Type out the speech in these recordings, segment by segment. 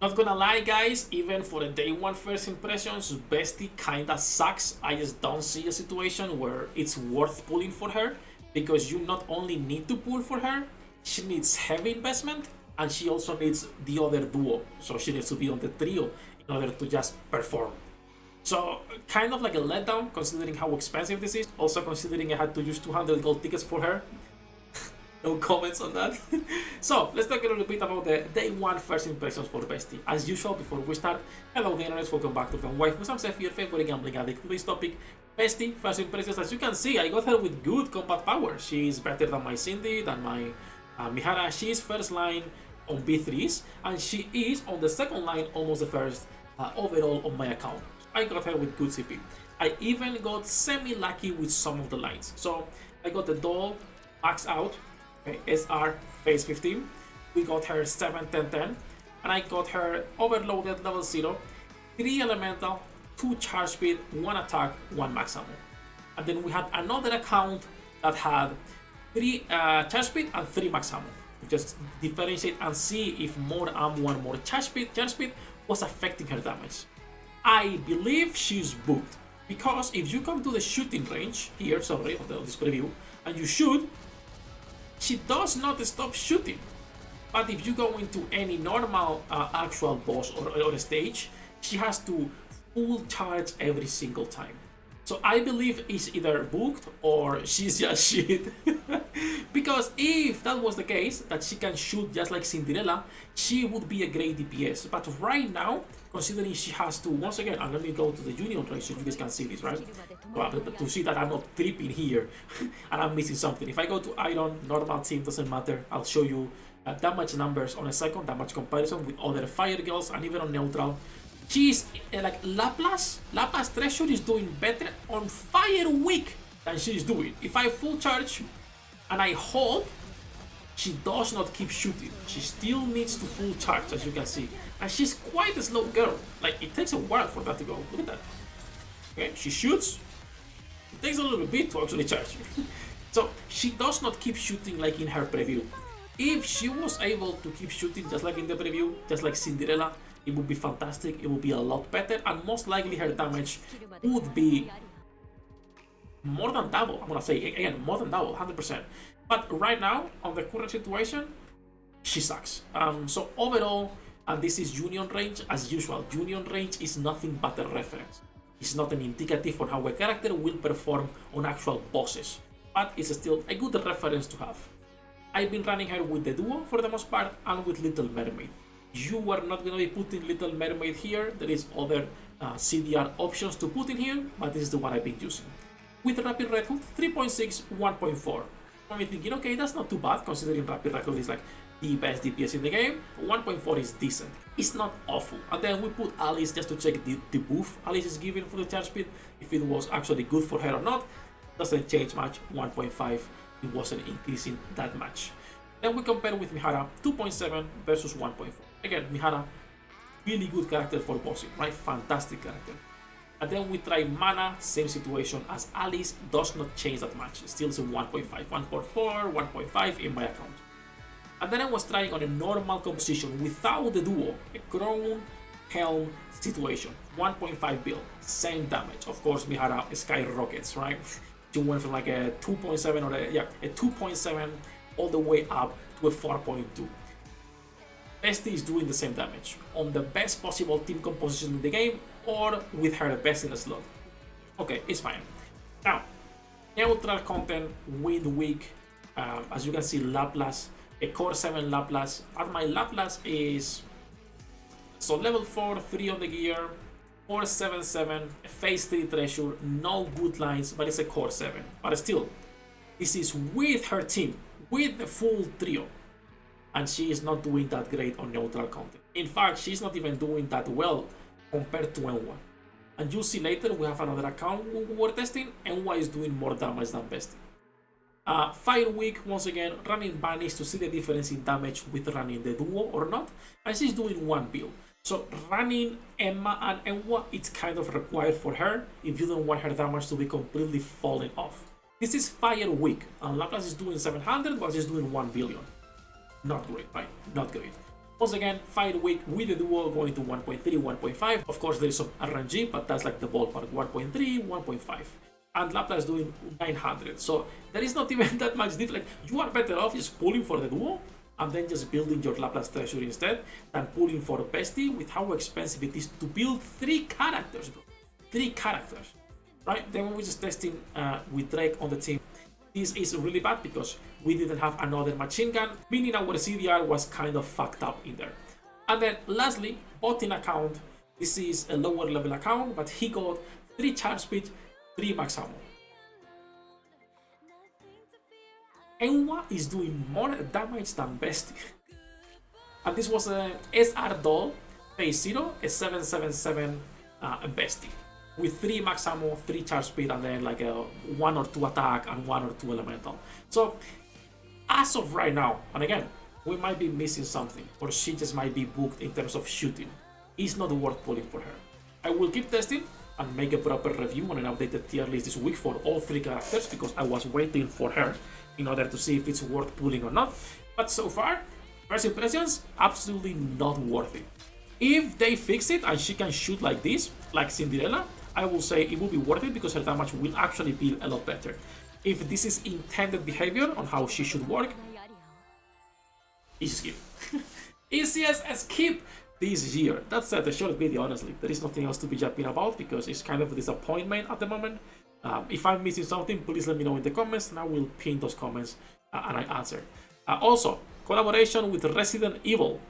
Not gonna lie, guys, even for the day one first impressions, Vesti kinda sucks. I just don't see a situation where it's worth pulling for her, because you not only need to pull for her, she needs heavy investment, and she also needs the other duo. So she needs to be on the trio in order to just perform. So kind of like a letdown considering how expensive this is. Also considering I had to use 200 gold tickets for her. No comments on that. So let's talk a little bit about the day one first impressions for Vesti. As usual, before we start, hello the internet, welcome back to Waifus. I'm Sefhi, your favorite gambling addict. Today's topic, Vesti first impressions. As you can see, I got her with good combat power. She's better than my Cindy, than my Mihara. She's first line on B3s, and she is on the second line, almost the first overall on my account. I got her with good CP. I even got semi-lucky with some of the lines. So I got the doll max out, okay, SR phase 15. We got her 7, 10, 10. And I got her overloaded level 0, 3 elemental, 2 charge speed, 1 attack, 1 max ammo. And then we had another account that had 3 charge speed and 3 max ammo. Just differentiate and see if more ammo and more charge speed was affecting her damage. I believe she's booked, because if you come to the shooting range here, sorry, on this preview, and you shoot, she does not stop shooting. But if you go into any normal actual boss or stage, she has to full charge every single time. So I believe it's either booked or she's just shit. Because if that was the case, that she can shoot just like Cinderella, she would be a great DPS. But right now, considering she has to, once again, and let me go to the union race so you guys can see this, right? But to see that I'm not tripping here and I'm missing something. If I go to Iron, normal team, doesn't matter. I'll show you damage numbers on a second, damage comparison with other fire girls, and even on neutral. She's like Laplace Treasure is doing better on Fire Week than she's doing. If I full charge and I hold, she does not keep shooting. She still needs to full charge, as you can see. And she's quite a slow girl. Like, it takes a while for that to go. Look at that. Okay, she shoots. It takes a little bit to actually charge. So she does not keep shooting like in her preview. If she was able to keep shooting just like in the preview, just like Cinderella, it would be fantastic. It would be a lot better, and most likely her damage would be more than double. I'm gonna say again, more than double, 100%. But right now, on the current situation, she sucks. So overall, and this is Union range as usual. Union range is nothing but a reference. It's not an indicative on how a character will perform on actual bosses, but it's still a good reference to have. I've been running her with the duo for the most part, and with Little Mermaid. You are not going to be putting Little Mermaid here. There is other CDR options to put in here, but this is the one I've been using. With Rapid Red Hood, 3.6, 1.4. I'm thinking, okay, that's not too bad, considering Rapid Red Hood is like the best DPS in the game. 1.4 is decent. It's not awful. And then we put Alice just to check the buff Alice is giving for the charge speed, if it was actually good for her or not. Doesn't change much. 1.5, it wasn't increasing that much. Then we compare with Mihara, 2.7 versus 1.4. Again, Mihara, really good character for bossing, right? Fantastic character. And then we try Mana, same situation as Alice, does not change that much. Still is a 1.5, 1.4, 1.5 in my account. And then I was trying on a normal composition without the duo, a Crown Helm situation, 1.5 build, same damage. Of course, Mihara skyrockets, right? She went from like a 2.7 or a 2.7 all the way up to a 4.2. Vesti is doing the same damage on the best possible team composition in the game, or with her best in the slot. Okay, it's fine. Now, neutral content, win week. As you can see, Laplace, a core 7 Laplace. And my Laplace is so level 4, 3 on the gear, 477, phase 3 treasure, no good lines, but it's a core 7. But still, this is with her team, with the full trio. And she is not doing that great on neutral content. In fact, she's not even doing that well compared to Enwa. And you'll see later, we have another account we're testing. Enwa is doing more damage than Vesti. Fire Week, once again, running Banish to see the difference in damage with running the duo or not. And she's doing one build. So running Emma and Enwa, it's kind of required for her if you don't want her damage to be completely falling off. This is Fire Week, and Laplace is doing 700 while she's doing 1 billion. Not great, right? Not great. Once again, Fight Week with the duo going to 1.3, 1.5. Of course, there is some RNG, but that's like the ballpark, 1.3, 1.5. And Laplace doing 900. So there is not even that much difference. Like, you are better off just pulling for the duo and then just building your Laplace treasury instead than pulling for Vesti with how expensive it is to build 3 characters, bro. 3 characters, right? Then when we're just testing with Drake on the team, this is really bad because we didn't have another machine gun, meaning our CDR was kind of fucked up in there. And then lastly, botting account. This is a lower level account, but he got 3 charge speed, 3 max ammo. Enwa is doing more damage than Vesti. And this was a SR Doll phase 0, a 777 Vesti. With 3 max ammo, 3 charge speed, and then like a 1 or 2 attack and 1 or 2 elemental. So, as of right now, and again, we might be missing something, or she just might be booked in terms of shooting. It's not worth pulling for her. I will keep testing and make a proper review on an updated tier list this week for all 3 characters, because I was waiting for her in order to see if it's worth pulling or not. But so far, first impressions, absolutely not worth it. If they fix it and she can shoot like this, like Cinderella, I will say it will be worth it because her damage will actually be a lot better. If this is intended behavior on how she should work, easy skip. Easiest skip this year. That's the short video, honestly. There is nothing else to be jumping about because it's kind of a disappointment at the moment. If I'm missing something, please let me know in the comments and I will pin those comments and I answer. Also, collaboration with Resident Evil.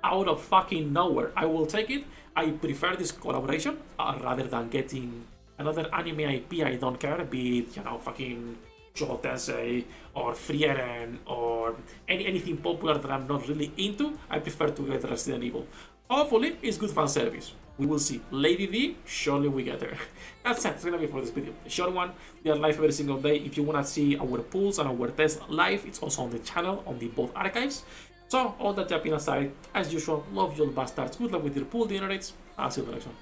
Out of fucking nowhere. I will take it. I prefer this collaboration rather than getting another anime IP I don't care, be it, you know, fucking Joe Tensei or Frieren or anything popular that I'm not really into. I prefer to get Resident Evil. Hopefully, it's good fan service. We will see. Lady D, surely we get there. That's it. It's gonna be for this video. A short one. We are live every single day. If you wanna see our pulls and our tests live, it's also on the channel, on the both archives. So, all that jumping aside, as usual, love you all bastards, good luck with your pool dinner rates, I'll see you in the next one.